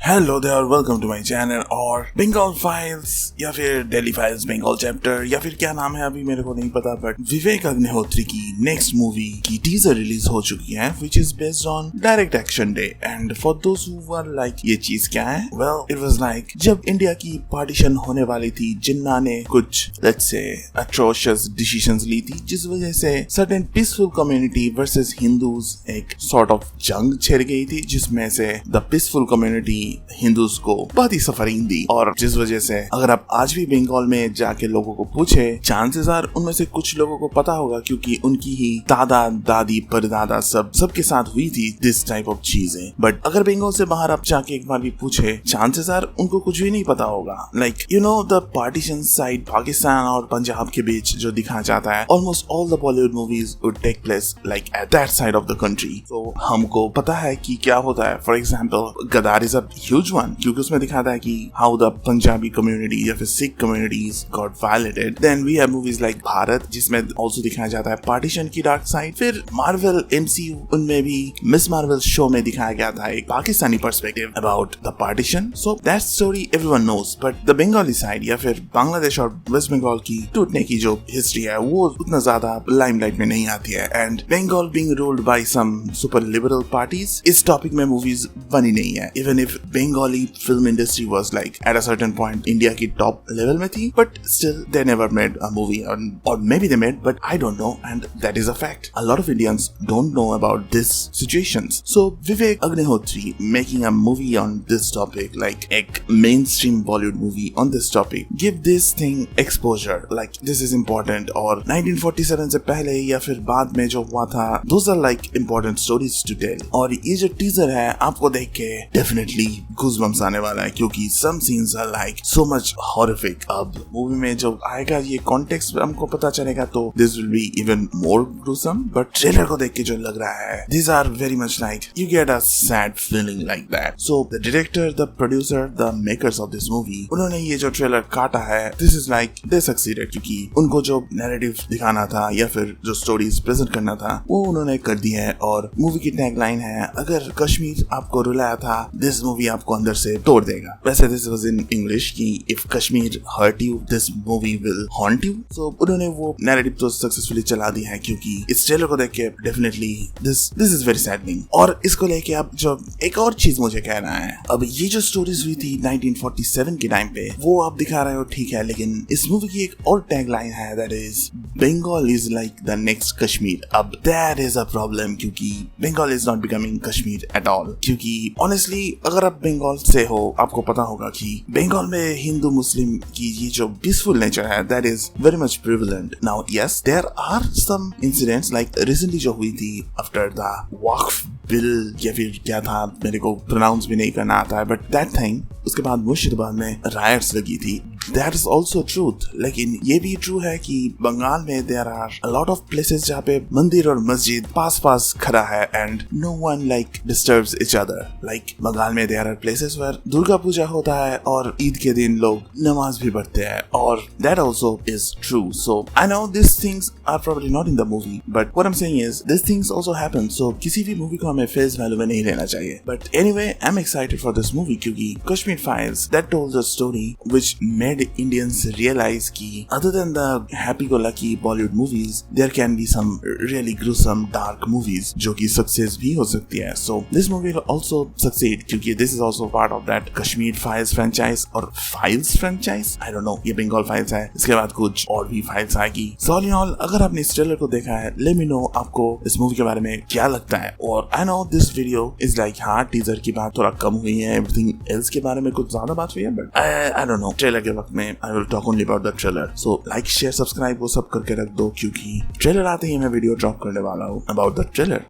Hello there, welcome to my channel और Bengal files या फिर दिल्ली फाइल्स बंगाल चैप्टर या फिर क्या नाम है अभी मेरे को नहीं पता, बट विवेक अग्निहोत्री की नेक्स्ट मूवी की टीजर रिलीज हो चुकी है which is based on direct action day. And for those who were like ये चीज क्या है, वेल इट वाज लाइक जब इंडिया की पार्टीशन होने वाली थी, जिन्ना ने कुछ लेट्स से अट्रोशियस डिसीजंस ली थी जिस वजह से certain peaceful community versus Hindus एक सॉर्ट ऑफ जंग छिड़ गई थी, जिसमें से द पीसफुल कम्युनिटी हिंदूज को बहुत ही सफरिंग दी। और जिस वजह से अगर आप आज भी बंगाल में जाके लोगों को पूछे, चांसेस आर उनमें से कुछ लोगों को पता होगा क्योंकि उनकी ही दादा दादी परदादा सबके साथ हुई थी दिस टाइप ऑफ चीजें। बट अगर बंगाल से बाहर आप जाके एक बार भी पूछे, चांसेस आर उनको कुछ भी नहीं पता होगा। Like you know the partition side Pakistan और पंजाब के बीच जो दिखाया जाता है, almost all the Bollywood movies would take place like at that side of the country. तो हमको पता है कि क्या होता है। For example Gadar is a huge one, क्योंकि उसमें दिखाता है कि how the Punjabi community या फिर Sikh communities got violated. Then we have movies like Bharat, जिसमें also दिखाया जाता है पार्टीशन की डार्क साइड। फिर Marvel MCU, उनमें भी मिस मार्वल शो में दिखाया गया था एक Pakistani perspective about the partition. So that story everyone knows, but the Bengali side या फिर बांग्लादेश और वेस्ट बंगाल की टूटने की जो हिस्ट्री है वो उतना ज्यादा लाइमलाइट में नहीं आती है। And Bengal being ruled by some super liberal parties, इस टॉपिक में मूवीज बनी नहीं है। Even if Bengali film industry was like at a certain point India की top level में थी, but still they never made a movie, or maybe they made, but I don't know, and that is a fact. A lot of Indians don't know about this situations. So Vivek Agnihotri making a movie on this topic, like a mainstream Bollywood movie on this topic, give this thing exposure, like this is important. और 1947 से पहले या फिर बाद में जो हुआ था, those are like important stories to tell. और ये जो टीजर है आपको देख के definitely गूज़बम्स आने वाला है, क्योंकि some scenes are like so much horrific. अब मूवी में जो आएगा ये कॉन्टेक्स्ट हमको पता चलेगा तो this will be even more gruesome. But trailer को देख के जो लग रहा है, these are very much like you get a sad feeling like that. So the director, the producer, the makers of this movie, उन्होंने ये जो ट्रेलर काटा है, this is like they succeeded, क्योंकि उनको जो नैरेटिव दिखाना था या फिर जो स्टोरीज प्रेजेंट करना था वो उन्होंने कर दी है। और मूवी की टैगलाइन है, अगर कश्मीर आपको रुलाया था, दिस मूवी आपको अंदर से तोड़ देगा। वैसे दिस वाज इन इंग्लिश कि if Kashmir hurt you this movie will haunt you. So उन्होंने वो नैरेटिव तो सक्सेसफुली चला दी है, क्योंकि इस ट्रेलर को देख के definitely this is very saddening. और इसको लेके अब जो एक और चीज मुझे कहना है, अब ये जो स्टोरीज हुई थी 1947 के टाइम पे वो आप दिखा रहे हो ठीक है, लेकिन इस मूवी की एक और टैगलाइन है, that is Bengal is like the next Kashmir. अब दैट इज अ प्रॉब्लम, क्योंकि Bengal is not becoming Kashmir at all. क्योंकि ऑनेस्टली अगर आप बंगाल से हो आपको पता होगा कि बंगाल में हिंदू मुस्लिम की ये जो पीसफुल नेचर है that is very much prevalent. Now yes there are some incidents like recently जो हुई थी आफ्टर द वक्फ बिल या फिर क्या था, मेरे को प्रोनाउंस भी नहीं करना आता है, बट दैट थिंग, उसके बाद मुर्शिदाबाद में रायट्स लगी थी। That is also truth. लेकिन ये भी ट्रू है कि बंगाल में there are a lot of places जहाँ पे मंदिर और मस्जिद पास पास खड़ा है and no one like disturbs each other. Like Bengal में there are places where Durga Puja होता है और ईद के दिन लोग नमाज भी पढ़ते हैं, और that also is true. So I know this things are probably not in the movie, but what I am saying is this things also happen. So किसी भी मूवी को हमें फेस वैल्यू में नहीं लेना चाहिए। But anyway I am excited for this movie, क्योंकि Kashmir files that told the story which made Indians realize कि other than the happy-go-lucky Bollywood movies, there can be some really gruesome, dark movies जो कि success भी हो सकती है. So this movie will also succeed क्योंकि this is also part of that Kashmir Files franchise और Files franchise. I don't know, ये Bengal Files है. इसके बाद कुछ और भी Files आएगी. So all in all, अगर आपने इस ट्रेलर को देखा है, let me know आपको इस मूवी के बारे में क्या लगता है. और I know this video is like हाँ टीजर की बात थोड़ा कम हुई है, everything else के बारे में कुछ ज्यादा बात हुई है, but I don't know. Trailer के वक्त में I will talk only about the trailer. So like, share, subscribe वो सब करके रख दो, क्योंकि ट्रेलर आते ही मैं वीडियो ड्रॉप करने वाला हूँ about the trailer.